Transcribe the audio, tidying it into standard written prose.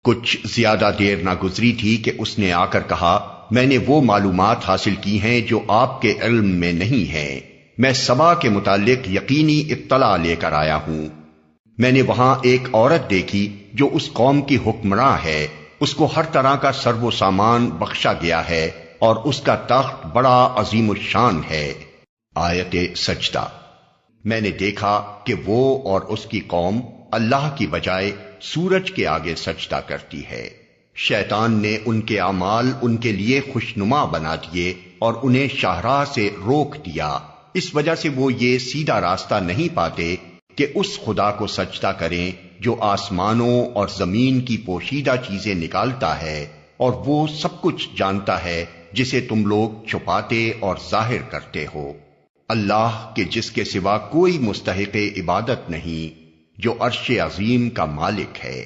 کچھ زیادہ دیر نہ گزری تھی کہ اس نے آ کر کہا، میں نے وہ معلومات حاصل کی ہیں جو آپ کے علم میں نہیں ہیں۔ میں سبا کے متعلق یقینی اطلاع لے کر آیا ہوں۔ میں نے وہاں ایک عورت دیکھی جو اس قوم کی حکمراں ہے، اس کو ہر طرح کا سر و سامان بخشا گیا ہے اور اس کا تخت بڑا عظیم الشان ہے۔ آیت سجدہ۔ میں نے دیکھا کہ وہ اور اس کی قوم اللہ کی بجائے سورج کے آگے سجدہ کرتی ہے۔ شیطان نے ان کے اعمال ان کے لیے خوشنما بنا دیے اور انہیں شاہراہ سے روک دیا، اس وجہ سے وہ یہ سیدھا راستہ نہیں پاتے کہ اس خدا کو سجدہ کریں جو آسمانوں اور زمین کی پوشیدہ چیزیں نکالتا ہے اور وہ سب کچھ جانتا ہے جسے تم لوگ چھپاتے اور ظاہر کرتے ہو۔ اللہ کے جس کے سوا کوئی مستحق عبادت نہیں، جو عرش عظیم کا مالک ہے۔